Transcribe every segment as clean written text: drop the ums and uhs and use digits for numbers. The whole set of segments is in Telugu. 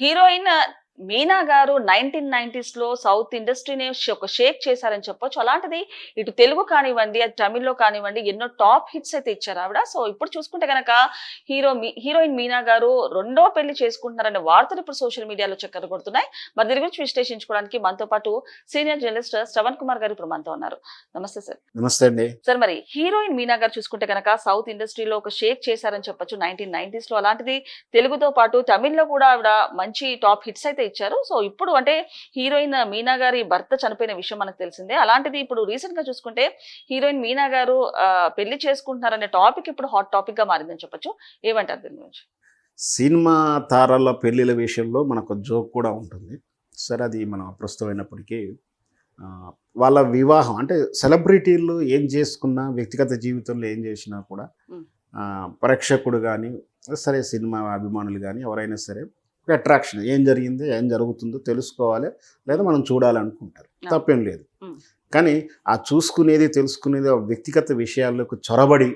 హీరోయిన్ మీనా గారు 1990s లో సౌత్ ఇండస్ట్రీని ఒక షేక్ చేశారని చెప్పొచ్చు. అలాంటిది ఇటు తెలుగు కానివ్వండి, అది తమిళ్‌లో కానివ్వండి ఎన్నో టాప్ హిట్స్ అయితే ఇచ్చారు ఆవిడ. సో ఇప్పుడు చూసుకుంటే గనక హీరోయిన్ మీనా గారు రెండో పెళ్లి చేసుకుంటున్నారనే వార్తలు ఇప్పుడు సోషల్ మీడియాలో చక్కర్లు కొడుతున్నాయి. మరి దీని గురించి విశ్లేషించుకోవడానికి మనతో పాటు సీనియర్ జర్నలిస్ట్ శ్రవణ్ కుమార్ గారు ఇప్పుడు మనతో ఉన్నారు. నమస్తే సార్. నమస్తే అండి. సార్, మరి హీరోయిన్ మీనా గారు చూసుకుంటే గనక సౌత్ ఇండస్ట్రీలో ఒక షేక్ చేశారని చెప్పొచ్చు 1990s లో. అలాంటిది తెలుగుతో పాటు తమిళ్‌లో కూడా ఆవిడ మంచి టాప్ హిట్స్ అయితే ఇచ్చారు. సో ఇప్పుడు అంటే హీరోయిన్ మీనా గారి భర్త చనిపోయిన విషయం మనకు తెలిసిందే. అలాంటిది ఇప్పుడు రీసెంట్ గా చూసుకుంటే హీరోయిన్ మీనా గారు పెళ్లి చేసుకుంటున్నారనే టాపిక్ ఇప్పుడు హాట్ టాపిక్ గా మారిందని చెప్పొచ్చు. ఏమంటారు దీని గురించి? సినిమా తారల పెళ్ళిళ్ళ విషయంలో మనకు జోక్ కూడా ఉంటుంది. సరే, అది మనం అప్రస్తుతమైనప్పటికీ వాళ్ళ వివాహం అంటే సెలబ్రిటీలు ఏం చేసుకున్నా, వ్యక్తిగత జీవితంలో ఏం చేసినా కూడా ప్రేక్షకుడు కానీ, సరే సినిమా అభిమానులు కానీ ఎవరైనా సరే ఒక అట్రాక్షన్, ఏం జరిగింది, ఏం జరుగుతుందో తెలుసుకోవాలి, లేదా మనం చూడాలనుకుంటారు. తప్పేం లేదు. కానీ ఆ చూసుకునేది, తెలుసుకునేది వ్యక్తిగత విషయాలకు చొరబడి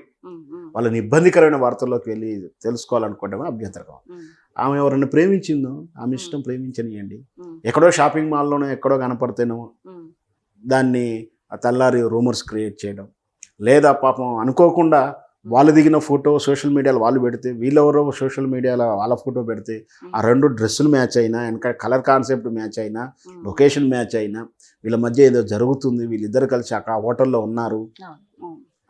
వాళ్ళని ఇబ్బందికరమైన వార్తల్లోకి వెళ్ళి తెలుసుకోవాలనుకోవడమే అభ్యంతరం. ఆమె ఎవరైనా ప్రేమించిందో ఆమె ఇష్టం, ప్రేమించనియండి. ఎక్కడో షాపింగ్ మాల్లోనో ఎక్కడో కనపడితేనో దాన్ని తెల్లారి రూమర్స్ క్రియేట్ చేయడం, లేదా పాపం అనుకోకుండా వాళ్ళు దిగిన ఫోటో సోషల్ మీడియాలో వాళ్ళు పెడితే, వీళ్ళెవరో సోషల్ మీడియాలో వాళ్ళ ఫోటో పెడితే, ఆ రెండు డ్రెస్సులు మ్యాచ్ అయినా, వెనక కలర్ కాన్సెప్ట్ మ్యాచ్ అయినా, లొకేషన్ మ్యాచ్ అయినా, వీళ్ళ మధ్య ఏదో జరుగుతుంది, వీళ్ళిద్దరు కలిసి ఆ హోటల్లో ఉన్నారు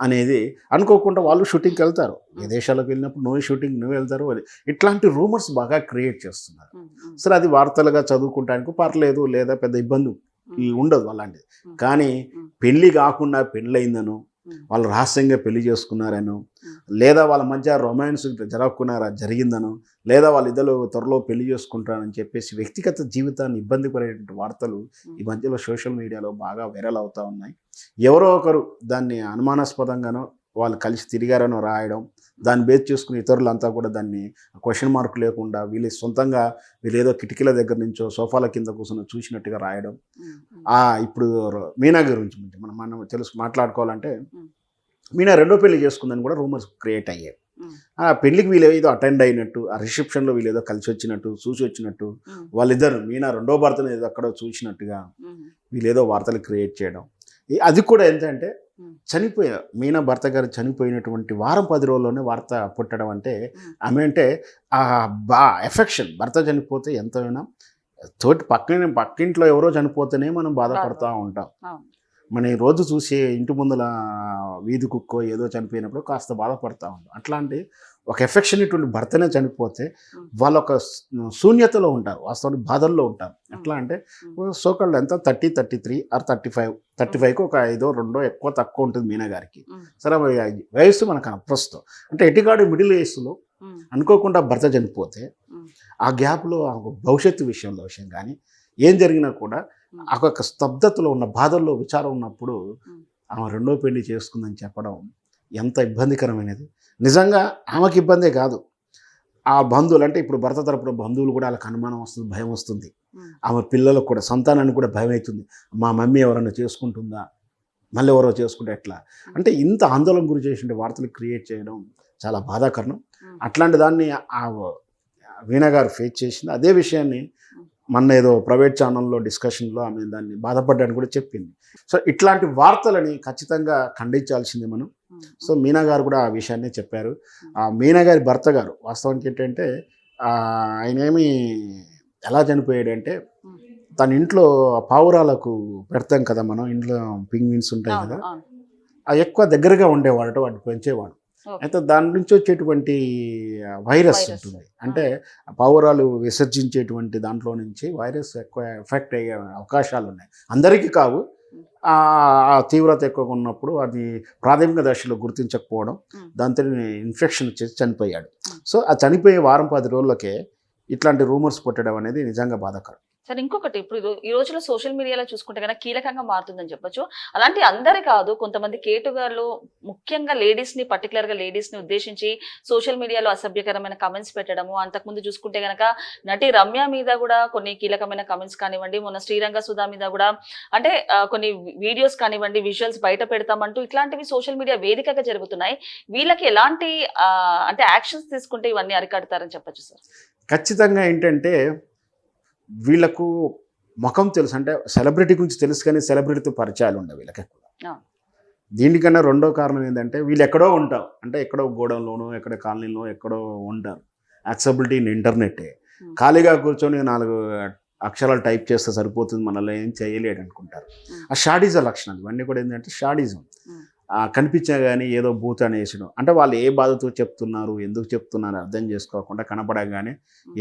అనేది అనుకోకుండా వాళ్ళు షూటింగ్కి వెళ్తారు. ఏ దేశాలకు వెళ్ళినప్పుడు నువ్వు షూటింగ్ నువ్వు వెళ్తారు అని ఇట్లాంటి రూమర్స్ బాగా క్రియేట్ చేస్తున్నారు. సరే, అది వార్తలుగా చదువుకుంటానికి పర్లేదు, లేదా పెద్ద ఇబ్బంది ఉండదు అలాంటిది. కానీ పెళ్ళి కాకుండా పెళ్ళయిందనో, వాళ్ళు రహస్యంగా పెళ్లి చేసుకున్నారనో, లేదా వాళ్ళ మధ్య రొమాన్స్ జరిగిందనో, లేదా వాళ్ళిద్దరు త్వరలో పెళ్లి చేసుకుంటారని చెప్పేసి వ్యక్తిగత జీవితాన్ని ఇబ్బంది పడేటువంటి వార్తలు ఈ మధ్యలో సోషల్ మీడియాలో బాగా వైరల్ అవుతూ ఉన్నాయి. ఎవరో ఒకరు దాన్ని అనుమానాస్పదంగానో, వాళ్ళు కలిసి తిరిగారనో రాయడం, దాన్ని బేస్ చేసుకుని ఇతరులంతా కూడా దాన్ని క్వశ్చన్ మార్క్ లేకుండా వీళ్ళు ఏదో కిటికీల దగ్గర నుంచో సోఫాల కింద కూర్చొని చూసినట్టుగా రాయడం. ఇప్పుడు మీనా గురించి మనం మాట్లాడుకోవాలంటే, మీనా రెండో పెళ్లి చేసుకుందని కూడా రూమర్స్ క్రియేట్ అయ్యాయి. ఆ పెళ్లికి వీళ్ళు ఏదో అటెండ్ అయినట్టు, ఆ రిసెప్షన్లో వీళ్ళు ఏదో కలిసి వచ్చినట్టు, చూసి వచ్చినట్టు, వాళ్ళిద్దరు మీనా రెండో భర్తను ఏదో అక్కడ చూసినట్టుగా వీళ్ళు ఏదో వార్తలు క్రియేట్ చేయడం. అది కూడా ఏంటంటే, మీనా భర్త గారు చనిపోయినటువంటి వారం 10 రోజుల్లోనే వార్త పుట్టడం అంటే, ఆమె అంటే ఎఫెక్షన్. భర్త చనిపోతే ఎంతైనా పక్కింట్లో ఎవరో చనిపోతేనే మనం బాధపడుతూ ఉంటాం. మన ఈ రోజు చూసే ఇంటి ముందల వీధి కుక్కో ఏదో చనిపోయినప్పుడు కాస్త బాధపడతా ఉంటాం. అట్లాంటి ఒక ఎఫెక్షనేటువంటి భర్తనే చనిపోతే వాళ్ళు ఒక శూన్యతలో ఉంటారు, వాస్తవానికి బాధల్లో ఉంటారు. ఎట్లా అంటే సోకళ్ళు ఎంత 30, 33 ఆర్ 35కి ఒక 5, 2 ఎక్కువ తక్కువ ఉంటుంది మీనా గారికి. సరే, వయస్సు మనకు అప్రస్తుతం అంటే ఎటుగాడు మిడిల్ వయస్సులో అనుకోకుండా భర్త చనిపోతే ఆ గ్యాప్లో భవిష్యత్తు విషయం కానీ ఏం జరిగినా కూడా ఆ ఒక స్తబ్దతలో ఉన్న, బాధల్లో విచారం ఉన్నప్పుడు ఆమె రెండో పెళ్లి చేసుకుందని చెప్పడం ఎంత ఇబ్బందికరమైనది. నిజంగా ఆమెకి ఇబ్బందే కాదు, ఆ బంధువులు అంటే ఇప్పుడు భర్త తరపున బంధువులు కూడా వాళ్ళకి అనుమానం వస్తుంది, భయం వస్తుంది. ఆమె పిల్లలకు కూడా, సంతానానికి కూడా భయం అవుతుంది. మా మమ్మీ ఎవరన్నా చేసుకుంటుందా, మళ్ళీ ఎవరో చేసుకుంటే ఎట్లా అంటే ఇంత ఆందోళన గురి చేసిన వార్తలు క్రియేట్ చేయడం చాలా బాధాకరణం. అట్లాంటి దాన్ని వీణా గారు ఫేస్ చేసింది. అదే విషయాన్ని మొన్న ఏదో ప్రైవేట్ ఛానల్లో డిస్కషన్లో ఆమె దాన్ని బాధపడ్డాన్ని కూడా చెప్పింది. సో ఇట్లాంటి వార్తలని ఖచ్చితంగా ఖండించాల్సిందే మనం. సో మీనా గారు కూడా ఆ విషయాన్ని చెప్పారు. ఆ మీనా గారి భర్త గారు వాస్తవానికి ఏంటంటే, ఆయన ఎలా చనిపోయాడంటే, తన ఇంట్లో పావురాలకు పెడతాం కదా మనం, ఇంట్లో పింగ్విన్స్ ఉంటాయి కదా, అవి ఎక్కువ దగ్గరగా ఉండేవాడు, వాటిని పెంచేవాడు. అయితే దాని నుంచి వచ్చేటువంటి వైరస్ ఉంటుంది, అంటే పావురాలు విసర్జించేటువంటి దాంట్లో నుంచి వైరస్ ఎక్కువ ఎఫెక్ట్ అయ్యే అవకాశాలు ఉన్నాయి. అందరికీ కావు, ఆ తీవ్రత ఎక్కువగా ఉన్నప్పుడు అది ప్రాథమిక దశలో గుర్తించకపోవడం, దాంతో ఇన్ఫెక్షన్ వచ్చేసి చనిపోయాడు. సో ఆ చనిపోయే వారం 10 రోజులకే ఇట్లాంటి రూమర్స్ పుట్టడం అనేది నిజంగా బాధాకరం. సరే, ఇంకొకటి ఇప్పుడు ఈ రోజుల్లో సోషల్ మీడియాలో చూసుకుంటే కనుక కీలకంగా మారుతుందని చెప్పొచ్చు. అలాంటి అందరి కాదు, కొంతమంది కేటుగాళ్ళు ముఖ్యంగా పర్టికులర్ గా లేడీస్ ని ఉద్దేశించి సోషల్ మీడియాలో అసభ్యకరమైన కమెంట్స్ పెట్టడము. అంతకుముందు చూసుకుంటే కనుక నటి రమ్య మీద కూడా కొన్ని కీలకమైన కమెంట్స్ కానివ్వండి, మొన్న శ్రీరంగ సుధా మీద కూడా అంటే కొన్ని వీడియోస్ కానివ్వండి, విజువల్స్ బయట పెడతామంటూ ఇట్లాంటివి సోషల్ మీడియా వేదికగా జరుగుతున్నాయి. వీళ్ళకి ఎలాంటి అంటే యాక్షన్స్ తీసుకుంటే ఇవన్నీ అరికడతారని చెప్పొచ్చు సార్? ఖచ్చితంగా ఏంటంటే, వీళ్ళకు ముఖం తెలుసు, అంటే సెలబ్రిటీ గురించి తెలుసు కానీ సెలబ్రిటీతో పరిచయాలు ఉండవు వీళ్ళకి ఎక్కువ. ఆ. దీనికన్నా రెండో కారణం ఏంటంటే వీళ్ళు ఎక్కడో ఉంటారు, అంటే ఎక్కడో గోడౌన్లోనో ఎక్కడో కాలనీలో ఎక్కడో ఉంటారు. యాక్సెసిబిలిటీ ఇన్ ఇంటర్నెట్టే. ఖాళీగా కూర్చొని 4 అక్షరాలు టైప్ చేస్తే సరిపోతుంది, మనల్ని ఏం చేయలేడు అనుకుంటారు. ఆ షాడిజం లక్షణాలు ఇవన్నీ కూడా ఏంటంటే షాడిజం. కనిపించా కానీ ఏదో బూత్ అనేసడం, అంటే వాళ్ళు ఏ బాధతో చెప్తున్నారు ఎందుకు చెప్తున్నారు అర్థం చేసుకోకుండా కనపడగానే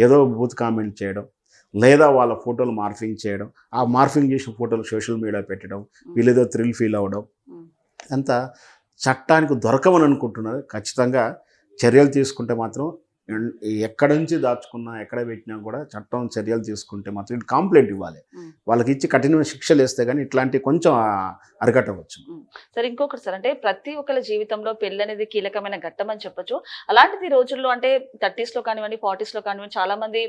ఏదో బూత్ కామెంట్ చేయడం, లేదా వాళ్ళ ఫోటోలు మార్ఫింగ్ చేయడం, ఆ మార్ఫింగ్ చేసిన ఫోటోలు సోషల్ మీడియా పెట్టడం, వీళ్ళేదో థ్రిల్ ఫీల్ అవ్వడం, అంతా చట్టానికి దొరకమని అనుకుంటున్నారు. ఖచ్చితంగా చర్యలు తీసుకుంటే మాత్రం ఎక్కడి నుంచి దాచుకున్నా ఎక్కడ పెట్టినా కూడా చట్టం చర్యలు తీసుకుంటే మాత్రం ఇది కంప్లైంట్ ఇవ్వాలి. వాళ్ళకి ఇచ్చి కఠినమైన శిక్షలు వేస్తే కానీ ఇట్లాంటి కొంచెం అరికట్టవచ్చు. సరే, ఇంకొకటి సార్, అంటే ప్రతి ఒక్కరి జీవితంలో పెళ్లి అనేది కీలకమైన ఘట్టం అని చెప్పొచ్చు. అలాంటిది రోజుల్లో అంటే 30s లో కానివ్వండి 40s లో కానివ్వండి చాలా మంది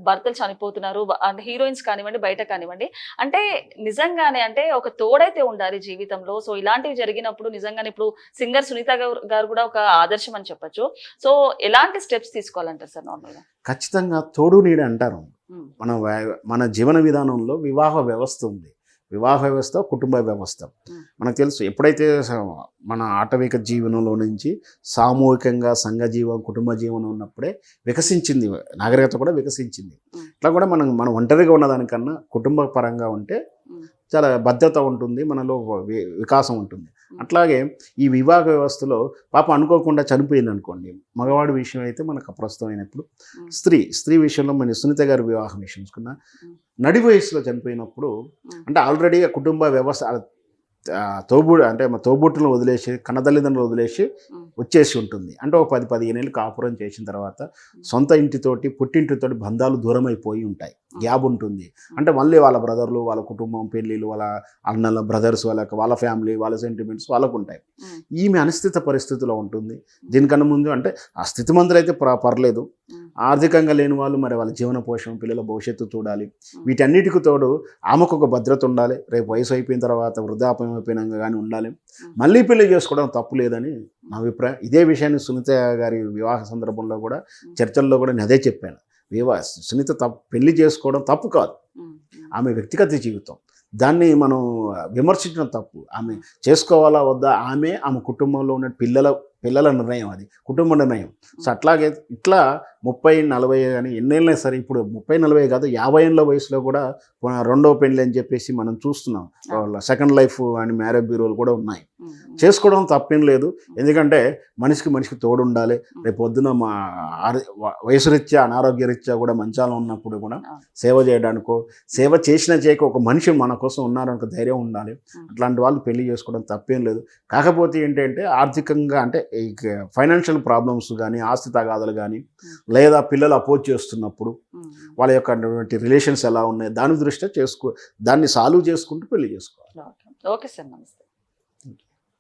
భర్తలు చనిపోతున్నారు, అంటే హీరోయిన్స్ కానివ్వండి బయట కానివ్వండి. అంటే నిజంగానే అంటే ఒక తోడైతే ఉండాలి జీవితంలో. సో ఇలాంటివి జరిగినప్పుడు నిజంగానే ఇప్పుడు సింగర్ సునీత గారు కూడా ఒక ఆదర్శం అని చెప్పొచ్చు. సో ఎలాంటి స్టెప్స్ తీసుకోవాలంటారు సార్ నార్మల్గా? ఖచ్చితంగా తోడు నీడ అంటారు. మన జీవన విధానంలో వివాహ వ్యవస్థ ఉంది. వివాహ వ్యవస్థ కుటుంబ వ్యవస్థ మనకు తెలుసు. ఎప్పుడైతే మన ఆటవిక జీవనంలో నుంచి సామూహికంగా సంఘ జీవం కుటుంబ జీవనం ఉన్నప్పుడే వికసించింది, నాగరికత కూడా వికసించింది. ఇట్లా కూడా మనం ఒంటరిగా ఉన్నదానికన్నా కుటుంబ పరంగా ఉంటే చాలా భద్రత ఉంటుంది, మనలో వికాసం ఉంటుంది. అట్లాగే ఈ వివాహ వ్యవస్థలో పాప అనుకోకుండా చనిపోయింది అనుకోండి, మగవాడి విషయం అయితే మనకు అప్రస్తుతమైనప్పుడు, స్త్రీ విషయంలో మన సునీత గారి వివాహం విషయం చూసుకున్న నడి వయసులో చనిపోయినప్పుడు, అంటే ఆల్రెడీ కుటుంబ వ్యవస్థ అంటే తోబుట్టులను వదిలేసి కన్నతల్లిదండ్రులు వదిలేసి వచ్చేసి ఉంటుంది. అంటే ఒక 10-15 ఏళ్ళు కాపురం చేసిన తర్వాత సొంత ఇంటితోటి పుట్టింటితోటి బంధాలు దూరం అయిపోయి ఉంటాయి, గ్యాప్ ఉంటుంది. అంటే మళ్ళీ వాళ్ళ బ్రదర్లు వాళ్ళ కుటుంబం పెళ్ళిళ్ళు వాళ్ళ అన్నల బ్రదర్స్ వాళ్ళ ఫ్యామిలీ వాళ్ళ సెంటిమెంట్స్ వాళ్ళకు ఉంటాయి. ఈమె అనిశ్చిత పరిస్థితిలో ఉంటుంది. దీనికన్నా ముందు అంటే ఆ స్థితిమంతులు అయితే పర్లేదు, ఆర్థికంగా లేని వాళ్ళు మరి వాళ్ళ జీవన పోషణ పిల్లల భవిష్యత్తు చూడాలి. వీటన్నిటికి తోడు ఆమెకు ఒక భద్రత ఉండాలి. రేపు వయసు అయిపోయిన తర్వాత వృద్ధాప్యం అయిపోయినాక కానీ ఉండాలి. మళ్ళీ పెళ్లి చేసుకోవడం తప్పు లేదని నా అభిప్రాయం. ఇదే విషయాన్ని సునీత గారి వివాహ సందర్భంలో కూడా చర్చల్లో కూడా నేను అదే చెప్పాను. సునీత పెళ్లి చేసుకోవడం తప్పు కాదు, ఆమె వ్యక్తిగత జీవితం, దాన్ని మనం విమర్శించడం తప్పు. ఆమె చేసుకోవాలా వద్దా ఆమె కుటుంబంలో ఉన్న పిల్లల నిర్ణయం, అది కుటుంబ నిర్ణయం. సో అట్లాగే ఇట్లా 30-40 కానీ ఎన్నేళ్ళైనా సరే, ఇప్పుడు 30-40 కాదు 50 ఏళ్ళ వయసులో కూడా రెండో పెళ్ళి అని చెప్పేసి మనం చూస్తున్నాం. సెకండ్ లైఫ్ అని మ్యారేజ్ బ్యూరోలు కూడా ఉన్నాయి. చేసుకోవడం తప్పేం లేదు, ఎందుకంటే మనిషికి తోడు ఉండాలి. రేపు పొద్దున వయసు రీత్యా అనారోగ్య రీత్యా కూడా మంచాలు ఉన్నప్పుడు కూడా సేవ చేయడానికో సేవ చేయక ఒక మనిషి మన కోసం ఉన్నారనుకో ధైర్యం ఉండాలి. అట్లాంటి వాళ్ళు పెళ్లి చేసుకోవడం తప్పేం లేదు. కాకపోతే ఏంటంటే ఆర్థికంగా అంటే ఈ ఫైనాన్షియల్ ప్రాబ్లమ్స్ కానీ ఆస్తి తగాదాలు కానీ లేదా పిల్లలు అపోజ్ చేస్తున్నప్పుడు వాళ్ళ యొక్క రిలేషన్స్ ఎలా ఉన్నాయి దాని దృష్ట్యా దాన్ని సాల్వ్ చేసుకుంటూ పెళ్లి చేసుకోవాలి. ఓకే సార్, నమస్తే.